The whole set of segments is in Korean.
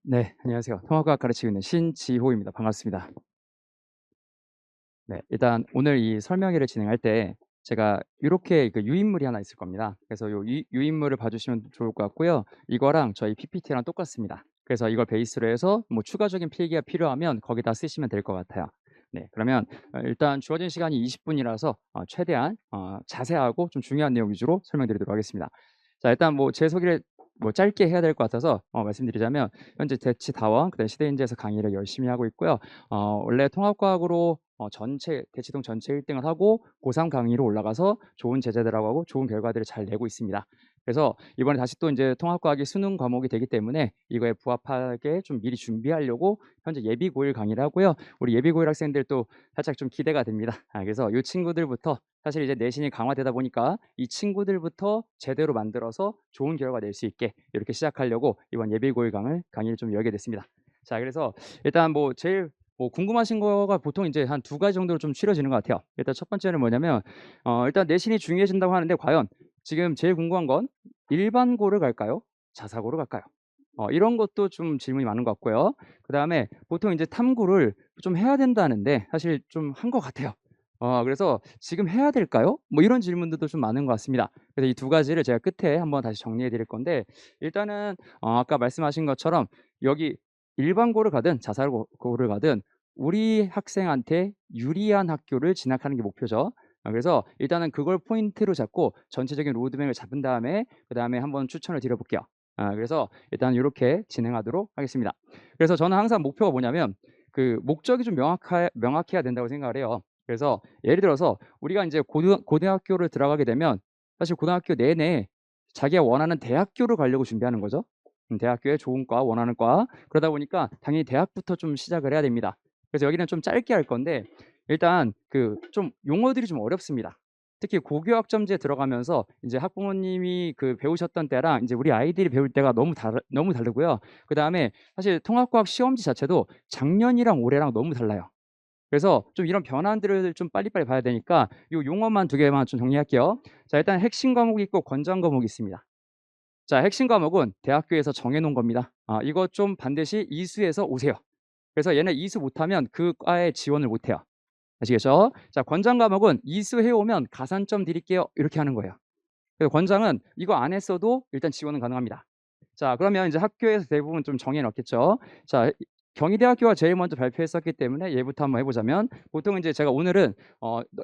네, 안녕하세요. 통합과학 가르치고 있는 신지호입니다. 반갑습니다. 네, 일단 오늘 이 설명회를 진행할 때 제가 이렇게 그 유인물이 하나 있을 겁니다. 그래서 요 유인물을 봐주시면 좋을 것 같고요. 이거랑 저희 PPT랑 똑같습니다. 그래서 이걸 베이스로 해서 뭐 추가적인 필기가 필요하면 거기다 쓰시면 될 것 같아요. 네, 그러면 일단 주어진 시간이 20분이라서 최대한 자세하고 좀 중요한 내용 위주로 설명드리도록 하겠습니다. 자, 일단 뭐 제 소개를 뭐 짧게 해야 될 것 같아서 말씀드리자면 현재 대치다원, 그다음에 시대인재에서 강의를 열심히 하고 있고요. 원래 통합과학으로 전체 대치동 전체 1등을 하고 고3 강의로 올라가서 좋은 제자들하고 하고 좋은 결과들을 잘 내고 있습니다. 그래서 이번에 다시 또 이제 통합과학이 수능 과목이 되기 때문에 이거에 부합하게 좀 미리 준비하려고 현재 예비 고1 강의를 하고요. 우리 예비 고1 학생들도 살짝 좀 기대가 됩니다. 그래서 이 친구들부터 사실 이제 내신이 강화되다 보니까 이 친구들부터 제대로 만들어서 좋은 결과 낼 수 있게 이렇게 시작하려고 이번 예비 고1 강의를 좀 열게 됐습니다. 자, 그래서 일단 뭐 제일 궁금하신 거가 보통 이제 한 두 가지 정도로 좀 치러지는 것 같아요. 일단 첫 번째는 뭐냐면 일단 내신이 중요해진다고 하는데 과연 지금 제일 궁금한 건 일반고를 갈까요? 자사고를 갈까요? 이런 것도 좀 질문이 많은 것 같고요. 그다음에 보통 이제 탐구를 좀 해야 된다는데 사실 좀 한 것 같아요. 그래서 '지금 해야 될까요?' 뭐 이런 질문들도 좀 많은 것 같습니다. 그래서 이 두 가지를 제가 끝에 한번 다시 정리해 드릴 건데 일단은 아까 말씀하신 것처럼 여기 일반고를 가든 자사고를 가든 우리 학생한테 유리한 학교를 진학하는 게 목표죠. 그래서 일단은 그걸 포인트로 잡고 전체적인 로드맵을 잡은 다음에 그다음에 한번 추천을 드려 볼게요. 그래서 일단 요렇게 진행하도록 하겠습니다. 그래서 저는 항상 목표가 뭐냐면 그 목적이 좀 명확해야 된다고 생각을 해요. 그래서 예를 들어서 우리가 인제 고등학교를 들어가게 되면 사실 고등학교 내내 자기가 원하는 대학교를 가려고 준비하는 거죠. 대학교에 좋은 과, 원하는 과. 그러다 보니까 당연히 대학부터 좀 시작을 해야 됩니다. 그래서 여기는 좀 짧게 할 건데 일단 그 좀 용어들이 좀 어렵습니다. 특히 고교학점제에 들어가면서 인제 학부모님이 그 배우셨던 때랑 인제 우리 아이들이 배울 때가 너무 다르고요. 그다음에 사실 통합과학 시험지 자체도 작년이랑 올해랑 너무 달라요. 그래서 좀 이런 변환들을 좀 빨리빨리 봐야 되니까 요 용어만 두 개만 좀 정리할게요. 자, 일단 핵심 과목이 있고 권장 과목이 있습니다. 자, 핵심 과목은 대학교에서 정해 놓은 겁니다. 이거 좀 반드시 이수해서 오세요. 그래서 얘네 이수 못하면 그 과에 지원을 못 해요. 아시겠죠? 자, 권장 과목은 이수해 오면 가산점 드릴게요. 이렇게 하는 거예요. 그래서 권장은 이거 안 했어도 일단 지원은 가능합니다. 자, 그러면 이제 학교에서 대부분 좀 정해 놓겠죠. 자, 경희대학교가 제일 먼저 발표했었기 때문에 얘부터 한번 해 보자면 보통 인제 제가 오늘은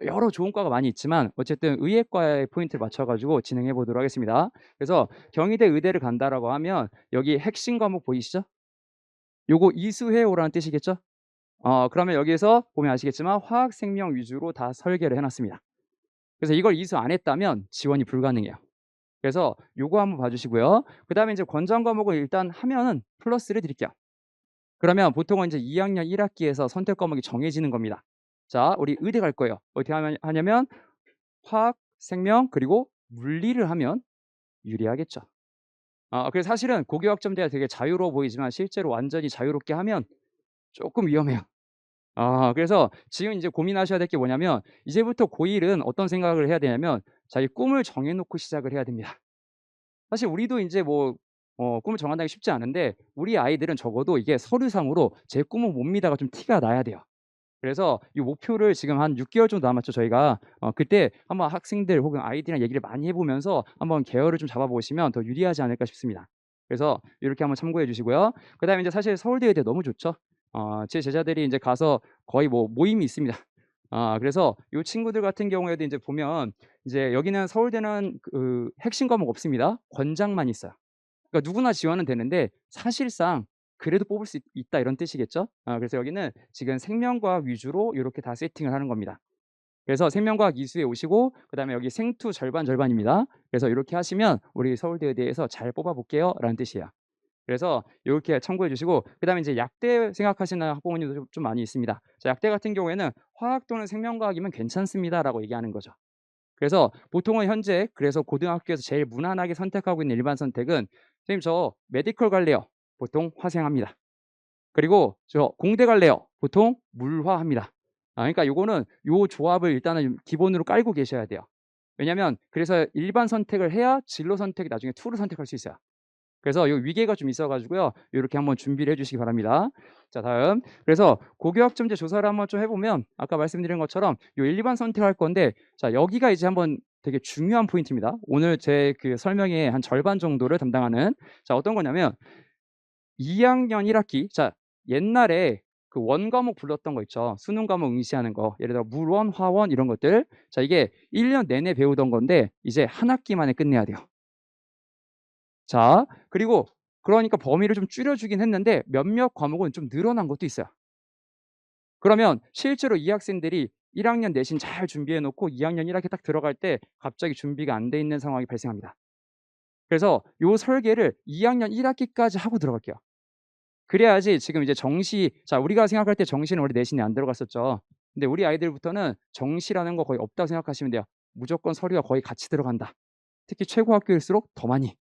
여러 좋은 과가 많이 있지만 어쨌든 의예과에 포인트를 맞춰 가지고 진행해 보도록 하겠습니다. 그래서 경희대 의대를 간다라고 하면 여기 핵심 과목 보이시죠? 요거 이수해 오라는 뜻이겠죠? 그러면 여기에서 보면 아시겠지만 화학, 생명 위주로 다 설계를 해 놨습니다. 그래서 이걸 이수 안 했다면 지원이 불가능해요. 그래서 요거 한번 봐 주시고요. 그다음에 인제 권장 과목을 일단 하면은 플러스를 드릴게요. 그러면 보통은 이제 2 학년 1 학기에서 선택 과목이 정해지는 겁니다. 자, 우리 의대 갈 거예요. 어떻게 하냐면 화학, 생명 그리고 물리를 하면 유리하겠죠. 그래서 사실은 고교학점제가 되게 자유로워 보이지만 실제로 완전히 자유롭게 하면 쪼끔 위험해요. 그래서 지금 인제 고민하셔야 될 게 뭐냐면 이제부터 고1은 어떤 생각을 해야 되냐면 자기 꿈을 정해 놓고 시작을 해야 됩니다. 사실 우리도 인제 뭐 꿈을 정한다는 게 쉽지 않은데 우리 아이들은 적어도 이게 서류상으로 '제 꿈은 뭡니다.'가 좀 티가 나야 돼요. 그래서 이 목표를 지금 한 6 개월 정도 남았죠 저희가. 그때 한번 학생들 혹은 아이들이랑 얘기를 많이 해 보면서 한번 계열을 좀 잡아 보시면 더 유리하지 않을까 싶습니다. 그래서 요렇게 한번 참고해 주시고요. 그다음에 인제 사실 서울대 의대 너무 좋죠. 제 제자들이 인제 가서 거의 뭐 모임이 있습니다. 그래서 요 친구들 같은 경우에도 인제 보면 이제 여기는 서울대는 그 핵심 과목 없습니다. 권장만 있어요. 그러니까 누구나 지원은 되는데 사실상 그래도 뽑을 수 있다 이런 뜻이겠죠? 그래서 여기는 지금 생명과학 위주로 요렇게 다 세팅을 하는 겁니다. 그래서 생명과학 이수에 오시고 그다음에 여기 생투 절반 절반입니다. 그래서 요렇게 하시면 우리 서울대 의대에서 잘 뽑아 볼게요라는 뜻이에요. 그래서 요렇게 참고해 주시고 그다음에 인제 약대 생각하시는 학부모님도 좀 많이 있습니다. 자, 약대 같은 경우에는 "화학 또는 생명과학이면 괜찮습니다."라고 얘기하는 거죠. 그래서 보통은 현재 그래서 고등학교에서 제일 무난하게 선택하고 있는 일반 선택은 "선생님 저 메디컬 갈래요." 보통 화생합니다. 그리고 "저 공대 갈래요." 보통 물화합니다. 그러니까 요거는 요 조합을 일단은 좀 기본으로 깔고 계셔야 돼요. 왜냐면 그래서 일반 선택을 해야 진로 선택이 나중에 2를 선택할 수 있어요. 그래서 요 위계가 좀 있어 가지고요. 요렇게 한번 준비를 해 주시기 바랍니다. 자 다음. 그래서 고교학점제 조사를 한번 좀 해 보면 아까 말씀드린 것처럼 요 1, 2반 선택할 건데 자 여기가 이제 한번 되게 중요한 포인트입니다. 오늘 제 그 설명의 한 절반 정도를 담당하는 자 어떤 거냐면 2 학년 1 학기 자 옛날에 그 원 과목 불렀던 거 있죠. 수능 과목 응시하는 거. 예를 들어 물원, 화원 이런 것들. 자 이게 1년 내내 배우던 건데 이제 한 학기 만에 끝내야 돼요. 자 그리고 그러니까 범위를 좀 줄여 주긴 했는데 몇몇 과목은 좀 늘어난 것도 있어요. 그러면 실제로 이 학생들이 1 학년 내신 잘 준비해 놓고 2 학년 1 학기 딱 들어갈 때 갑자기 준비가 안 돼 있는 상황이 발생합니다. 그래서 요 설계를 2 학년 1 학기까지 하고 들어갈게요. 그래야지 지금 이제 정시 자 우리가 생각할 때 정시는 원래 내신이 안 들어갔었죠. 근데 우리 아이들부터는 정시라는 거 거의 없다고 생각하시면 돼요. 무조건 서류가 거의 같이 들어간다. 특히 최고 학교일수록 더 많이.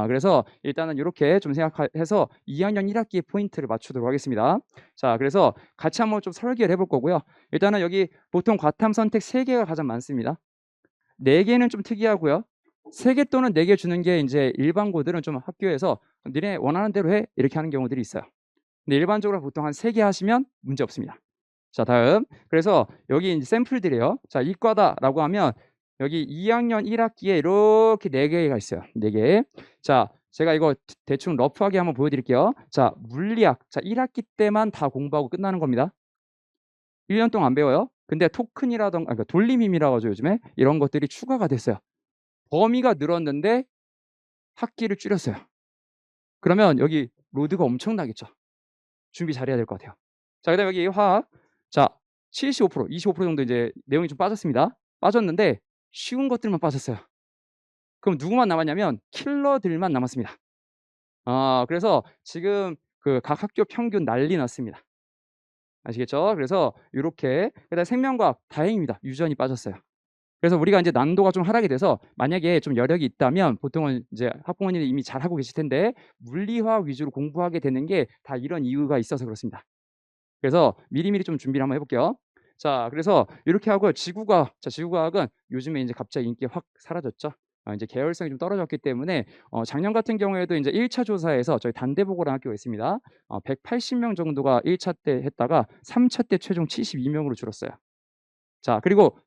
그래서 일단은 요렇게 좀 해서 2 학년 1 학기의 포인트를 맞추도록 하겠습니다. 자 그래서 같이 한번 좀 설계를 해볼 거고요. 일단은 여기 보통 과탐 선택 3 개가 가장 많습니다. 4 개는 좀 특이하고요. 3개 또는 4개 주는 게 인제 일반고들은 좀 학교에서 "니네 원하는 대로 해." 이렇게 하는 경우들이 있어요. 근데 일반적으로 보통 한 3개 하시면 문제 없습니다. 자 다음. 그래서 여기 인제 샘플들이에요. 자 이과다라고 하면 여기 2 학년 1 학기에 이렇게 4 개가 있어요. 4 개. 자 제가 이거 대충 러프하게 한번 보여 드릴게요. 자 물리학. 자 1 학기 때만 다 공부하고 끝나는 겁니다. 1년 동안 안 배워요. 근데 토큰이라든가 그러니까 돌림임이라고 하죠 요즘에. 이런 것들이 추가가 됐어요. 범위가 늘었는데 학기를 줄였어요. 그러면 여기 로드가 엄청나겠죠. 준비 잘해야 될 것 같아요. 자 그다음에 여기 화학. 자 75% 25% 정도 이제 내용이 좀 빠졌습니다. 빠졌는데 쉬운 것들만 빠졌어요. 그럼 누구만 남았냐면 킬러들만 남았습니다. 그래서 지금 그 각 학교 평균 난리 났습니다. 아시겠죠? 그래서 요렇게 그다음에 생명과학 다행입니다. 유전이 빠졌어요. 그래서 우리가 인제 난도가 좀 하락이 돼서 만약에 좀 여력이 있다면 보통은 이제 학부모님이 이미 잘하고 계실 텐데 물리화학 위주로 공부하게 되는 게 다 이런 이유가 있어서 그렇습니다. 그래서 미리미리 좀 준비를 한번 해 볼게요. 자 그래서 요렇게 하고요. 지구과학. 자 지구과학은 요즘에 인제 갑자기 인기가 확 사라졌죠. 인제 계열성이 좀 떨어졌기 때문에 작년 같은 경우에도 인제 1차 조사에서 저희 단대보고라는 학교가 있습니다. 180명 정도가 1차 때 했다가 3차 때 최종 72 명으로 줄었어요. 자 그리고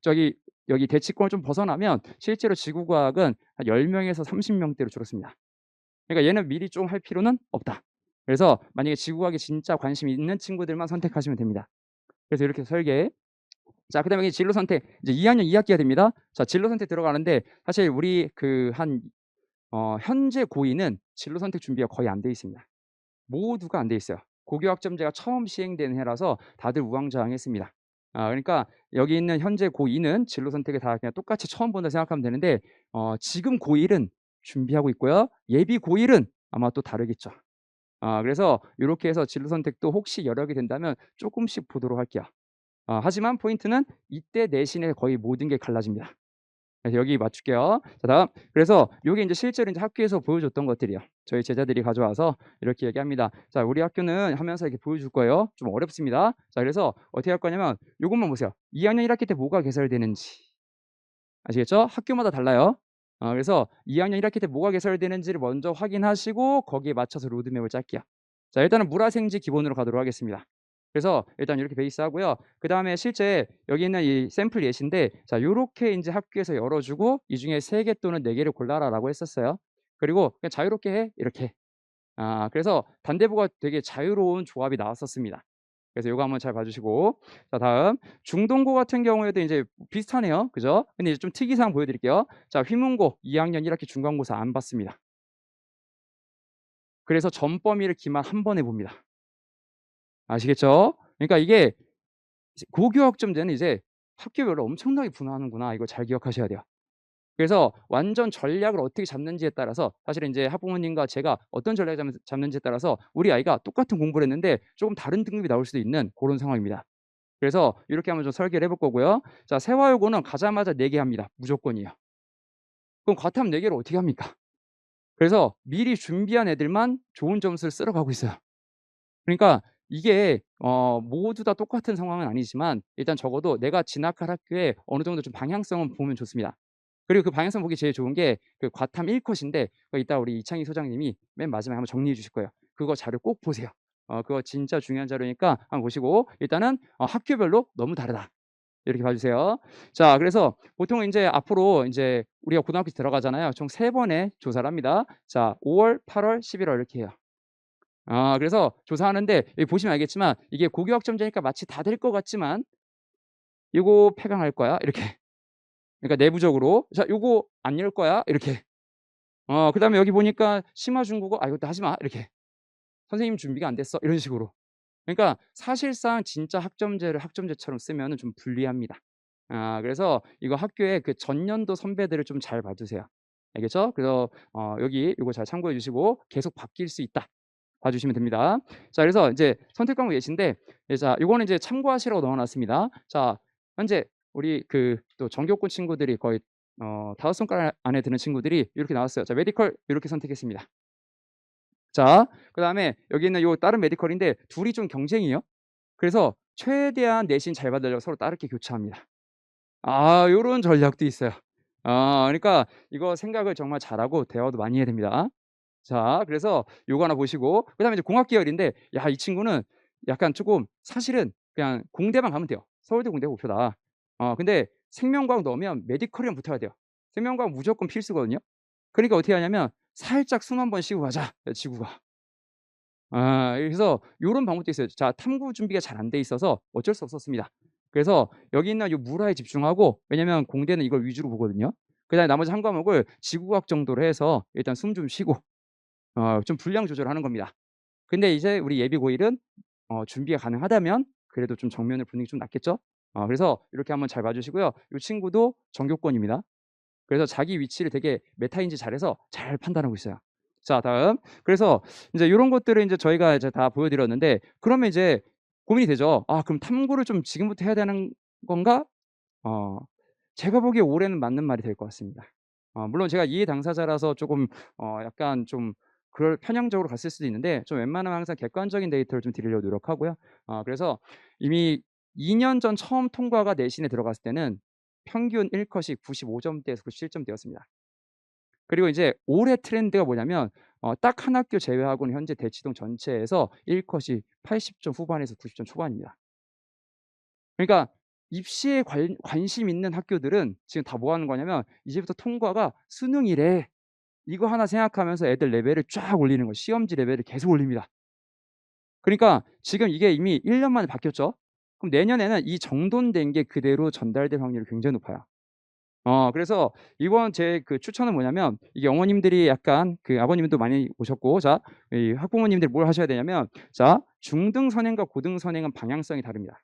여기 대치권을 좀 벗어나면 실제로 지구과학은 한 10 명에서 30 명대로 줄었습니다. 그러니까 얘는 미리 좀 할 필요는 없다. 그래서 만약에 지구과학에 진짜 관심이 있는 친구들만 선택하시면 됩니다. 그래서 이렇게 설계. 자 그다음에 여기 진로 선택 이제 2 학년 2 학기가 됩니다. 자 진로 선택 들어가는데 사실 우리 그 현재 고2는 진로 선택 준비가 거의 안 돼 있습니다. 모두가 안 돼 있어요. 고교학점제가 처음 시행된 해라서 다들 우왕좌왕했습니다. 그러니까 여기 있는 현재 고2는 진로 선택을 다 그냥 똑같이 처음 본다 생각하면 되는데 지금 고1은 준비하고 있고요. 예비 고1은 아마 또 다르겠죠. 그래서 요렇게 해서 진로 선택도 혹시 여력이 된다면 쪼끔씩 보도록 할게요. 하지만 포인트는 이때 내신에 거의 모든 게 갈라집니다. 그래서 여기 맞출게요. 자 다음. 그래서 요게 인제 실제로 인제 학교에서 보여줬던 것들이에요. 저희 제자들이 가져와서 이렇게 얘기합니다. "자 우리 학교는." 하면서 이렇게 보여줄 거예요. 좀 어렵습니다. 자 그래서 어떻게 할 거냐면 요것만 보세요. 2 학년 1 학기 때 뭐가 개설되는지 아시겠죠? 학교마다 달라요. 그래서 2 학년 1 학기 때 뭐가 개설되는지를 먼저 확인하시고 거기에 맞춰서 로드맵을 짤게요. 자 일단은 물화생지 기본으로 가도록 하겠습니다. 그래서 일단 이렇게 베이스하고요. 그다음에 실제 여기 있는 이 샘플 예시인데 자 요렇게 인제 학교에서 열어 주고 "이 중에 3개 또는 4 개를 골라라."라고 했었어요. 그리고 "그냥 자유롭게 해." 이렇게. 그래서 단대부가 되게 자유로운 조합이 나왔었습니다. 그래서 요거 한번 잘 봐 주시고 자 다음 중동고 같은 경우에도 인제 비슷하네요. 그죠? 근데 이제 좀 특이사항 보여 드릴게요. 자 휘문고 2 학년 1 학기 중간고사 안 봤습니다. 그래서 전 범위를 기말 한 번 해 봅니다. 아시겠죠? 그러니까 이게 이제 고교학점제는 이제 학교별로 엄청나게 분화하는구나. 이거 잘 기억하셔야 돼요. 그래서 완전 전략을 어떻게 잡는지에 따라서 사실은 인제 학부모님과 제가 어떤 전략을 잡는지에 따라서 우리 아이가 똑같은 공부를 했는데 쪼금 다른 등급이 나올 수도 있는 고런 상황입니다. 그래서 요렇게 한번 좀 설계를 해볼 거고요. 자 세화여고는 가자마자 4개 합니다. 무조건이에요. 그럼 과탐 4 개를 어떻게 합니까? 그래서 미리 준비한 애들만 좋은 점수를 쓸어 가고 있어요. 그러니까 이게 모두 다 똑같은 상황은 아니지만 일단 적어도 내가 진학할 학교에 어느 정도 좀 방향성은 보면 좋습니다. 그리고 그 방향성 보기 제일 좋은 게 그 과탐 1 컷인데 이따 우리 이창희 소장님이 맨 마지막에 한번 정리해 주실 거예요. 그거 자료 꼭 보세요. 그거 진짜 중요한 자료니까 한번 보시고 일단은 학교별로 너무 다르다. 이렇게 봐 주세요. 자 그래서 보통 인제 앞으로 인제 우리가 고등학교 들어가잖아요. 총 3 번의 조사를 합니다. 자 5 월, 8 월, 11월 이렇게 해요. 그래서 조사하는데 여기 보시면 알겠지만 이게 고교 학점제니까 마치 다 될 것 같지만 "요거 폐강할 거야." 이렇게. 그러니까 내부적으로 "자 요거 안 열 거야." 이렇게. 그다음에 여기 보니까 심화 중국어 "아 이것도 하지 마." 이렇게. "선생님 준비가 안 됐어." 이런 식으로. 그러니까 사실상 진짜 학점제를 학점제처럼 쓰면은 좀 불리합니다. 그래서 이거 학교의 그 전년도 선배들을 좀 잘 봐 주세요. 알겠죠? 그래서 여기 요거 잘 참고해 주시고 "계속 바뀔 수 있다." 봐 주시면 됩니다. 자 그래서 인제 선택 과목 예시인데 자 요거는 이제 참고하시라고 넣어 놨습니다. 자 현재 우리 그 또 전교권 친구들이 거의 5 손가락 안에 드는 친구들이 요렇게 나왔어요. 자 메디컬 요렇게 선택했습니다. 자 그다음에 여기 있는 요 다른 메디컬인데 둘이 좀 경쟁이에요. 그래서 최대한 내신 잘 받으려고 서로 다르게 교차합니다. 요런 전략도 있어요. 그러니까 이거 생각을 정말 잘하고 대화도 많이 해야 됩니다. 자 그래서 요거 하나 보시고 그다음에 이제 공학 계열인데 야 이 친구는 약간 쪼금 사실은 그냥 공대만 가면 돼요. 서울대 공대가 목표다. 근데 생명과학 넣으면 메디컬이랑 붙어야 돼요. 생명과학 무조건 필수거든요. 그러니까 어떻게 하냐면 살짝 숨 한 번 쉬고 가자 지구가. 그래서 요런 방법도 있어요. 자 탐구 준비가 잘 안 돼 있어서 어쩔 수 없었습니다. 그래서 여기 있는 요 물화에 집중하고 왜냐면 공대는 이걸 위주로 보거든요. 그다음에 나머지 한 과목을 지구과학 정도로 해서 일단 숨 좀 쉬고 좀 분량 조절하는 겁니다. 근데 이제 우리 예비 고일은 준비가 가능하다면 그래도 좀 정면을 보는 게 좀 낫겠죠? 그래서 이렇게 한번 잘 봐 주시고요. 요 친구도 전교권입니다. 그래서 자기 위치를 되게 메타인지 잘해서 잘 판단하고 있어요. 자 다음. 그래서 인제 요런 것들을 인제 저희가 이제 다 보여 드렸는데 그러면 이제 고민이 되죠. '아 그럼 탐구를 좀 지금부터 해야 되는 건가?' 어 제가 보기에 올해는 맞는 말이 될 것 같습니다. 물론 제가 이해 당사자라서 쪼금 약간 좀 그럴 편향적으로 갔을 수도 있는데 좀 웬만하면 항상 객관적인 데이터를 좀 드리려고 노력하고요. 그래서 이미 2년 전 처음 통과가 내신에 들어갔을 때는 평균 1 컷이 95 점대에서 97 점대였습니다. 그리고 이제 올해 트렌드가 뭐냐면 딱 한 학교 제외하고는 현재 대치동 전체에서 1 컷이 80점 후반에서 90점 초반입니다. 그러니까 입시에 관심 있는 학교들은 지금 다 뭐 하는 거냐면 이제부터 통과가 수능이래. 이거 하나 생각하면서 애들 레벨을 쫙 올리는 거예요. 시험지 레벨을 계속 올립니다. 그러니까 지금 이게 이미 1년 만에 바뀌었죠. 그럼 내년에는 이 정돈된 게 그대로 전달될 확률이 굉장히 높아요. 그래서 이번 제 그 추천은 뭐냐면 이게 어머님들이 약간 그 아버님도 많이 오셨고 자 이 학부모님들이 뭘 하셔야 되냐면 자 중등 선행과 고등 선행은 방향성이 다릅니다.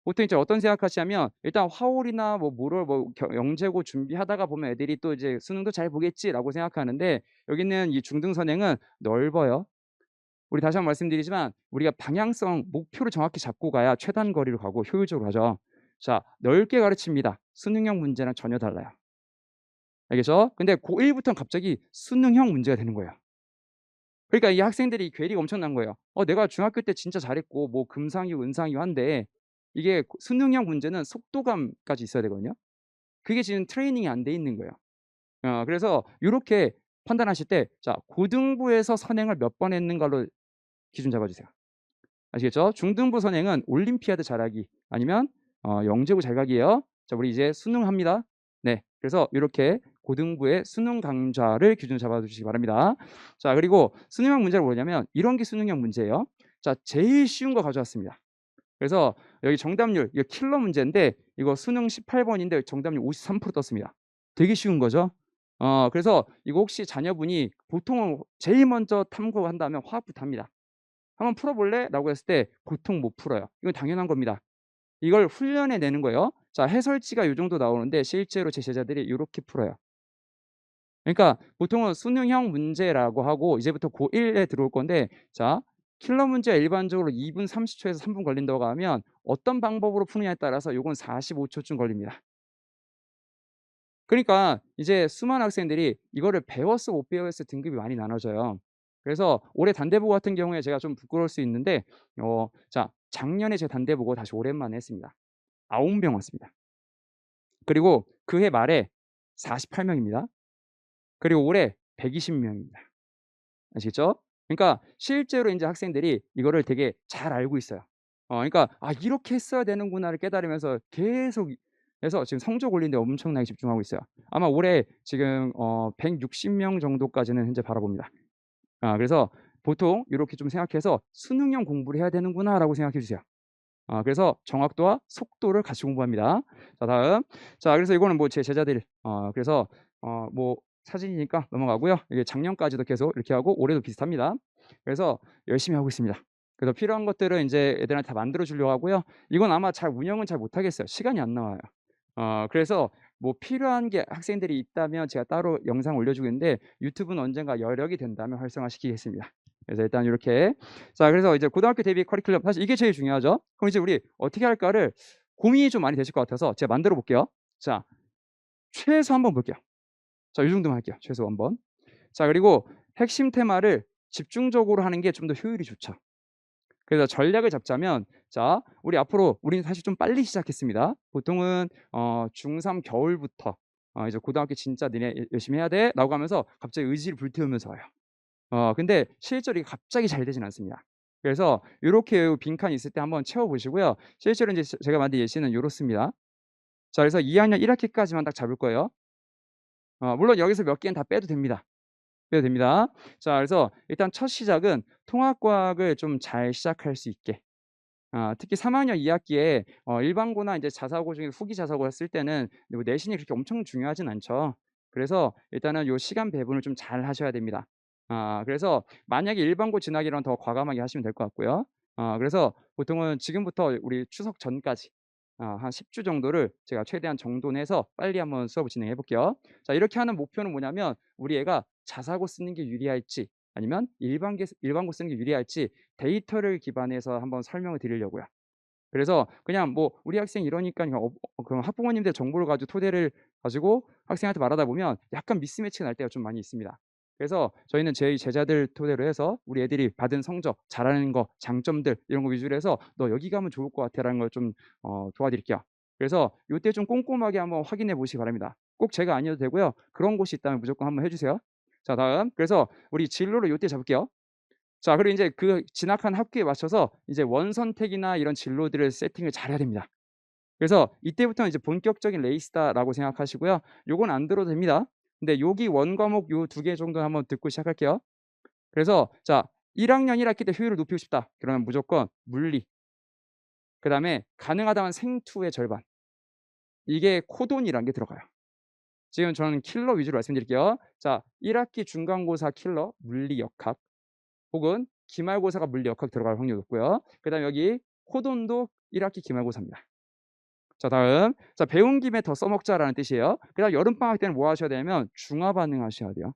보통 이제 어떤 생각하시냐면 일단 화올이나 뭐 물을 뭐 영재고 준비하다가 보면 애들이 또 이제 '수능도 잘 보겠지.'라고 생각하는데 여기는 이 중등 선행은 넓어요. 우리 다시 한번 말씀드리지만 우리가 방향성 목표를 정확히 잡고 가야 최단 거리를 가고 효율적으로 가죠. 자 넓게 가르칩니다. 수능형 문제랑 전혀 달라요. 알겠죠? 근데 고1 부터는 갑자기 수능형 문제가 되는 거예요. 그러니까 이 학생들이 괴리가 엄청난 거예요. 내가 중학교 때 진짜 잘했고 뭐 금상이고 은상이고 한데 이게 수능형 문제는 속도감까지 있어야 되거든요. 그게 지금 트레이닝이 안 돼 있는 거예요. 그래서 요렇게 판단하실 때 자 고등부에서 선행을 몇 번 했는가로 기준 잡아 주세요. 아시겠죠? 중등부 선행은 올림피아드 잘하기 아니면 영재고 잘 가기예요. 자 우리 이제 수능합니다. 네. 그래서 요렇게 고등부의 수능 강좌를 기준 잡아 주시기 바랍니다. 자 그리고 수능형 문제가 뭐냐면 이런 게 수능형 문제예요. 자 제일 쉬운 거 가져왔습니다. 그래서 여기 정답률 이거 킬러 문제인데 이거 수능 18 번인데 정답률 53% 떴습니다. 되게 쉬운 거죠. 그래서 이거 혹시 자녀분이 보통은 제일 먼저 탐구한다면 화학부터 합니다. "한번 풀어 볼래?"라고 했을 때 보통 못 풀어요. 이건 당연한 겁니다. 이걸 훈련해 내는 거예요. 자 해설지가 요 정도 나오는데 실제로 제 제자들이 요렇게 풀어요. 그러니까 보통은 수능형 문제라고 하고 이제부터 고1에 들어올 건데 자 킬러 문제가 일반적으로 2분 30 초에서 3분 걸린다고 하면 어떤 방법으로 푸느냐에 따라서 요건 45 초쯤 걸립니다. 그러니까 이제 수많은 학생들이 이거를 배웠어 못 배웠어 등급이 많이 나눠져요. 그래서 올해 단대보고 같은 경우에 제가 좀 부끄러울 수 있는데 자 작년에 제 단대보고 다시 오랜만에 했습니다. 9명 왔습니다. 그리고 그해 말에 48명입니다. 그리고 올해 120명입니다. 아시겠죠? 그러니까 실제로 인제 학생들이 이거를 되게 잘 알고 있어요. 그러니까 '아 이렇게 했어야 되는구나.'를 깨달으면서 계속 해서 지금 성적 올리는 데 엄청나게 집중하고 있어요. 아마 올해 지금 160명 정도까지는 현재 바라봅니다. 그래서 보통 요렇게 좀 생각해서 '수능형 공부를 해야 되는구나.'라고 생각해 주세요. 그래서 정확도와 속도를 같이 공부합니다. 자 다음. 자 그래서 이거는 뭐 제 제자들 그래서 뭐 사진이니까 넘어가고요. 이게 작년까지도 계속 이렇게 하고 올해도 비슷합니다. 그래서 열심히 하고 있습니다. 그래서 필요한 것들은 인제 애들한테 다 만들어 주려고 하고요. 이건 아마 잘 운영은 잘 못하겠어요. 시간이 안 나와요. 그래서 뭐 필요한 게 학생들이 있다면 제가 따로 영상 올려주고 있는데 유튜브는 언젠가 여력이 된다면 활성화시키겠습니다. 그래서 일단 요렇게 자 그래서 이제 고등학교 대비 커리큘럼 사실 이게 제일 중요하죠. 그럼 이제 우리 어떻게 할까를 고민이 좀 많이 되실 것 같아서 제가 만들어 볼게요. 자 최소 한번 볼게요. 자 요 정도만 할게요. 최소 한번. 자 그리고 핵심 테마를 집중적으로 하는 게 좀 더 효율이 좋죠. 그래서 전략을 잡자면 자 우리 앞으로 우리는 사실 좀 빨리 시작했습니다. 보통은 중3 겨울부터 이제 "고등학교 진짜 니네 열심히 해야 돼."라고 하면서 갑자기 의지를 불태우면서 와요. 근데 실제로 이게 갑자기 잘 되진 않습니다. 그래서 요렇게 빈칸이 있을 때 한번 채워 보시고요. 실제로 인제 제가 만든 예시는 요렇습니다. 자 그래서 2 학년 1 학기까지만 딱 잡을 거예요. 물론 여기서 몇 개는 다 빼도 됩니다. 빼도 됩니다. 자 그래서 일단 첫 시작은 통합과학을 좀 잘 시작할 수 있게 특히 3 학년 2 학기에 일반고나 인제 자사고 중에 후기 자사고를 쓸 때는 뭐 내신이 그렇게 엄청 중요하진 않죠. 그래서 일단은 요 시간 배분을 좀 잘 하셔야 됩니다. 그래서 만약에 일반고 진학이라면 더 과감하게 하시면 될 것 같고요. 그래서 보통은 지금부터 우리 추석 전까지 한 10주 정도를 제가 최대한 정돈해서 빨리 한번 수업을 진행해 볼게요. 자 이렇게 하는 목표는 뭐냐면 우리 애가 자사고 쓰는 게 유리할지 아니면 일반고 쓰는 게 유리할지 데이터를 기반해서 한번 설명을 드리려고요. 그래서 그냥 뭐 우리 학생이 이러니까 그냥 그럼 학부모님들의 정보를 가지고 토대를 가지고 학생한테 말하다 보면 약간 미스매치가 날 때가 좀 많이 있습니다. 그래서 저희는 저희 제자들 토대로 해서 우리 애들이 받은 성적, 잘하는 거, 장점들 이런 거 위주로 해서 "너 여기 가면 좋을 것 같아."라는 걸 좀 도와드릴게요. 그래서 요때 좀 꼼꼼하게 한번 확인해 보시기 바랍니다. 꼭 제가 아니어도 되고요. 그런 곳이 있다면 무조건 한번 해 주세요. 자 다음 그래서 우리 진로를 요때 잡을게요. 자 그리고 인제 그 진학한 학교에 맞춰서 이제 원선택이나 이런 진로들을 세팅을 잘해야 됩니다. 그래서 이때부터는 이제 '본격적인 레이스다.'라고 생각하시고요. 요건 안 들어도 됩니다. 근데 여기 원 과목 요 2개 정도는 한번 듣고 시작할게요. 그래서 자 1 학년 1 학기 때 효율을 높이고 싶다. 그러면 무조건 물리, 그다음에 가능하다면 생투의 절반 이게 코돈이라는 게 들어가요. 지금 저는 킬러 위주로 말씀드릴게요. 자 1 학기 중간고사 킬러 물리 역학 혹은 기말고사가 물리 역학 들어갈 확률이 높고요. 그다음에 여기 코돈도 1 학기 기말고사입니다. 자 다음. 자 "배운 김에 더 써먹자."라는 뜻이에요. 그다음 여름방학 때는 뭐 하셔야 되냐면 중화 반응 하셔야 돼요.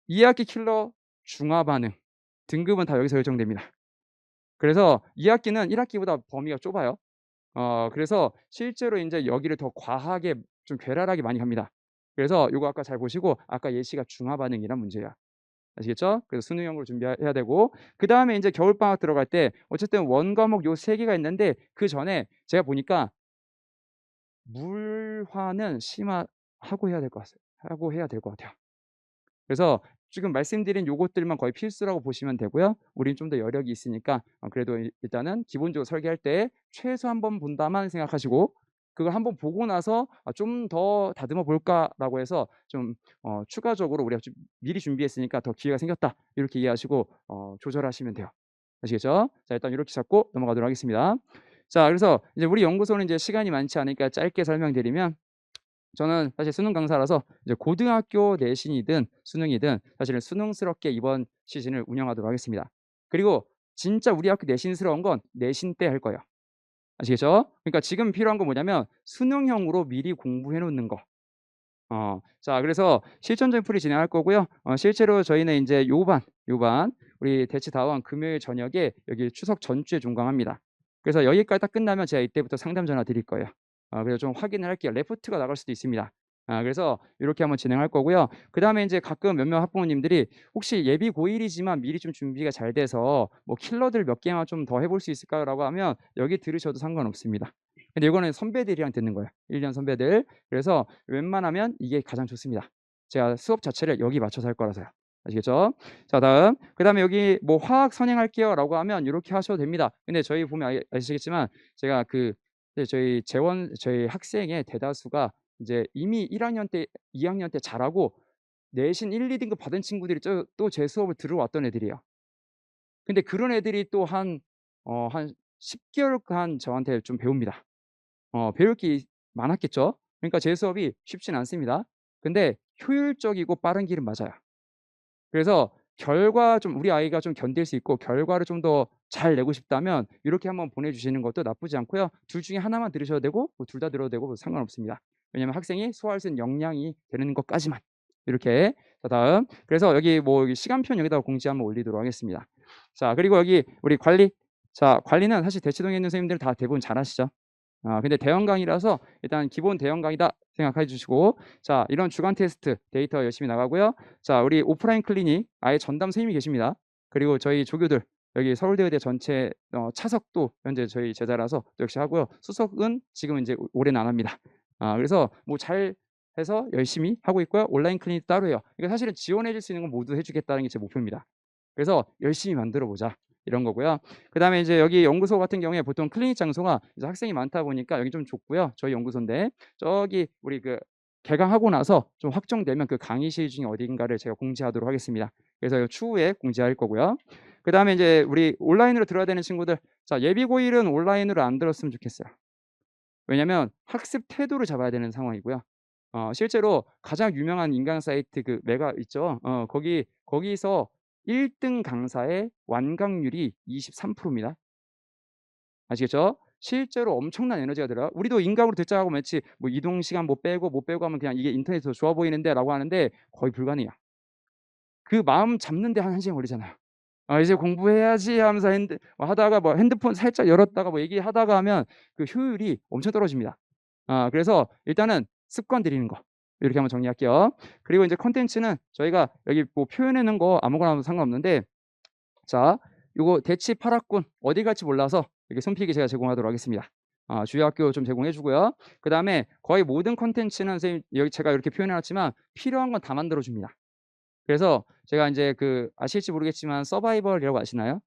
2 학기 킬러 중화 반응. 등급은 다 여기서 결정됩니다. 그래서 2 학기는 1 학기보다 범위가 좁아요. 그래서 실제로 인제 여기를 더 과하게 좀 괴랄하게 많이 갑니다. 그래서 요거 아까 잘 보시고 아까 예시가 중화 반응이란 문제예요. 아시겠죠? 그래서 수능형으로 준비해야 되고 그다음에 인제 겨울방학 들어갈 때 어쨌든 원 과목 요 3 개가 있는데 그전에 제가 보니까 물화는 심화하고 해야 될 것 같아요. 하고 해야 될 것 같아요. 그래서 지금 말씀드린 요것들만 거의 필수라고 보시면 되고요. 우린 좀 더 여력이 있으니까 그래도 일단은 기본적으로 설계할 때 '최소 한 번 본다.'만 생각하시고 그걸 한 번 보고 나서 '좀 더 다듬어 볼까.'라고 해서 좀 추가적으로 '우리가 좀 미리 준비했으니까 더 기회가 생겼다.' 이렇게 이해하시고 조절하시면 돼요. 아시겠죠? 자 일단 요렇게 잡고 넘어가도록 하겠습니다. 자 그래서 이제 우리 연구소는 이제 시간이 많지 않으니까 짧게 설명드리면 저는 사실 수능 강사라서 이제 고등학교 내신이든 수능이든 사실은 수능스럽게 이번 시즌을 운영하도록 하겠습니다. 그리고 진짜 우리 학교 내신스러운 건 내신 때 할 거예요. 아시겠죠? 그러니까 지금 필요한 건 뭐냐면 수능형으로 미리 공부해 놓는 거. 자 그래서 실전적인 풀이 진행할 거고요. 실제로 저희는 인제 요 반 우리 대치다원 금요일 저녁에 여기 추석 전주에 종강합니다. 그래서 여기까지 딱 끝나면 제가 이때부터 상담 전화 드릴 거예요. 그래서 좀 확인을 할게요. 레포트가 나갈 수도 있습니다. 그래서 요렇게 한번 진행할 거고요. 그다음에 인제 가끔 몇몇 학부모님들이 "혹시 예비 고1이지만 미리 좀 준비가 잘 돼서 뭐 킬러들 몇 개만 좀 더 해볼 수 있을까요?"라고 하면 여기 들으셔도 상관없습니다. 근데 이거는 선배들이랑 듣는 거예요. 1년 선배들. 그래서 웬만하면 이게 가장 좋습니다. 제가 수업 자체를 여기 맞춰서 할 거라서요. 아시겠죠? 자, 다음. 그다음에 여기 뭐 화학 선행할게요라고 하면 요렇게 하셔도 됩니다. 근데 저희 보면 아시겠지만 제가 그 저희 학생의 대다수가 이제 이미 1 학년 때, 2 학년 때 잘하고 내신 1, 2등급 받은 친구들이 또 제 수업을 들어왔던 애들이에요. 근데 그런 애들이 또 한 10 개월간 저한테 좀 배웁니다. 배울 게 많았겠죠. 그러니까 제 수업이 쉽진 않습니다. 근데 효율적이고 빠른 길은 맞아요. 그래서 결과 좀 우리 아이가 좀 견딜 수 있고 결과를 좀 더 잘 내고 싶다면 이렇게 한번 보내주시는 것도 나쁘지 않고요. 둘 중에 하나만 들으셔도 되고 뭐 둘 다 들어도 되고 뭐 상관없습니다. 왜냐하면 학생이 소화할 수 있는 역량이 되는 것까지만 이렇게. 자, 다음. 그래서 여기 뭐 여기 시간표는 여기다가 공지 한번 올리도록 하겠습니다. 자, 그리고 여기 우리 관리. 자, 관리는 사실 대치동에 있는 선생님들 다 대부분 잘 하시죠. 근데 대형 강의라서 일단 기본 대형 강의다 생각해 주시고, 자, 이런 주간 테스트 데이터 열심히 나가고요. 자, 우리 오프라인 클리닉 아예 전담 선생님이 계십니다. 그리고 저희 조교들 여기 서울대의대 전체 차석도 현재 저희 제자라서 또 역시 하고요. 수석은 지금 이제 올해는 안 합니다. 그래서 뭐 잘 해서 열심히 하고 있고요. 온라인 클리닉 따로 해요. 그러니까 사실은 지원해 줄 수 있는 건 모두 해 주겠다는 게 제 목표입니다. 그래서 열심히 만들어 보자. 이런 거고요. 그다음에 이제 여기 연구소 같은 경우에 보통 클리닉 장소가 이제 학생이 많다 보니까 여기 좀 좁고요. 저희 연구소인데 저기 우리 그 개강하고 나서 좀 확정되면 그 강의실 중에 어딘가를 제가 공지하도록 하겠습니다. 그래서 요 추후에 공지할 거고요. 그다음에 이제 우리 온라인으로 들어야 되는 친구들, 자, 예비고일은 온라인으로 안 들었으면 좋겠어요. 왜냐면 학습 태도를 잡아야 되는 상황이고요. 실제로 가장 유명한 인강 사이트 그 메가 있죠. 거기서 1등 강사의 완강률이 23%입니다. 아시겠죠? 실제로 엄청난 에너지가 들어요. 우리도 인강으로 듣자 하고 마치 뭐 이동 시간 뭐 빼고 못 빼고 하면 그냥 이게 인터넷에서 좋아 보이는데라고 하는데 거의 불가능해요. 그 마음 잡는데 한 1시간 걸리잖아요. 이제 공부해야지 하면서 하다가 뭐 핸드폰 살짝 열었다가 뭐 얘기하다가 하면 그 효율이 엄청 떨어집니다. 그래서 일단은 습관 들이는 거 이렇게 한번 정리할게요. 그리고 이제 콘텐츠는 저희가 여기 뭐 표현해 놓은 거 아무거나 하면 상관없는데, 자, 요거 대치 8학군 어디 갈지 몰라서 이렇게 손필기 제가 제공하도록 하겠습니다. 주요 학교 좀 제공해 주고요. 그다음에 거의 모든 콘텐츠는 선생님 여기 제가 이렇게 표현해 놨지만 필요한 건 다 만들어 줍니다. 그래서 제가 인제 그 아실지 모르겠지만 서바이벌이라고 아시나요?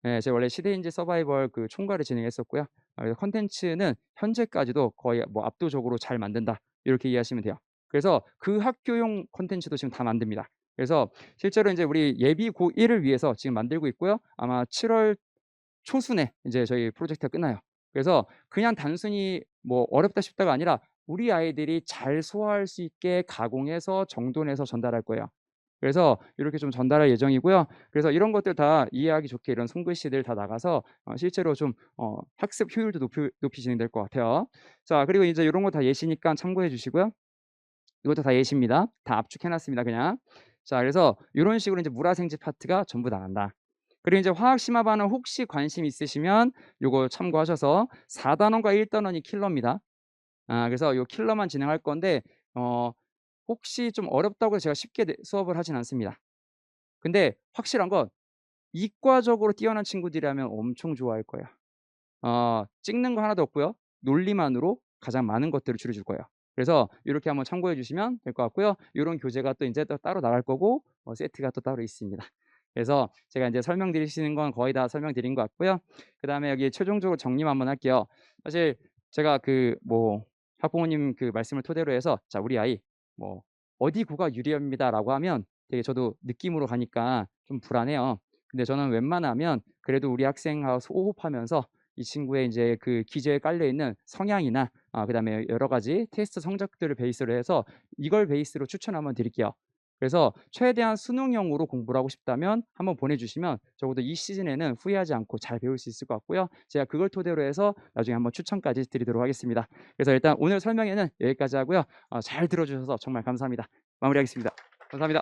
예. 제가 원래 시대인재 서바이벌 그 총괄을 진행했었고요. 그래서 콘텐츠는 현재까지도 거의 뭐 압도적으로 잘 만든다 이렇게 이해하시면 돼요. 그래서 그 학교용 콘텐츠도 지금 다 만듭니다. 그래서 실제로 인제 우리 예비 고1을 위해서 지금 만들고 있고요. 아마 7월 초순에 인제 저희 프로젝트가 끝나요. 그래서 그냥 단순히 뭐 어렵다 쉽다가 아니라 우리 아이들이 잘 소화할 수 있게 가공해서 정돈해서 전달할 거예요. 그래서 이렇게 좀 전달할 예정이고요. 그래서 이런 것들 다 이해하기 좋게 이런 손글씨들 다 나가서 실제로 좀 학습 효율도 높이 진행될 것 같아요. 자, 그리고 이제 요런 거 다 예시니까 참고해 주시고요. 이것도 다 예시입니다. 다 압축해 놨습니다 그냥. 자, 그래서 요런 식으로 이제 물화생지 파트가 전부 나간다. 그리고 이제 화학 심화반응 혹시 관심 있으시면 요거 참고하셔서 4단원과 1단원이 킬러입니다. 그래서 요 킬러만 진행할 건데 혹시 좀 어렵다고 해서 제가 쉽게 수업을 하진 않습니다. 근데 확실한 건 이과적으로 뛰어난 친구들이라면 엄청 좋아할 거예요. 찍는 거 하나도 없고요. 논리만으로 가장 많은 것들을 추려 줄 거예요. 그래서 요렇게 한번 참고해 주시면 될 것 같고요. 요런 교재가 또 인제 또 따로 나갈 거고 세트가 또 따로 있습니다. 그래서 제가 인제 설명드리시는 건 거의 다 설명드린 것 같고요. 그다음에 여기 최종적으로 정리만 한번 할게요. 사실 제가 그 뭐 학부모님 그 말씀을 토대로 해서 자, 우리 아이 뭐 "어디 구가 유리합니다."라고 하면 되게 저도 느낌으로 가니까 좀 불안해요. 근데 저는 웬만하면 그래도 우리 학생하고 호흡하면서 이 친구의 인제 그 기저에 깔려 있는 성향이나 그다음에 여러 가지 테스트 성적들을 베이스로 해서 이걸 베이스로 추천 한번 드릴게요. 그래서 최대한 수능형으로 공부를 하고 싶다면 한번 보내주시면 적어도 이 시즌에는 후회하지 않고 잘 배울 수 있을 것 같고요. 제가 그걸 토대로 해서 나중에 한번 추천까지 드리도록 하겠습니다. 그래서 일단 오늘 설명회는 여기까지 하고요. 잘 들어주셔서 정말 감사합니다. 마무리하겠습니다. 감사합니다.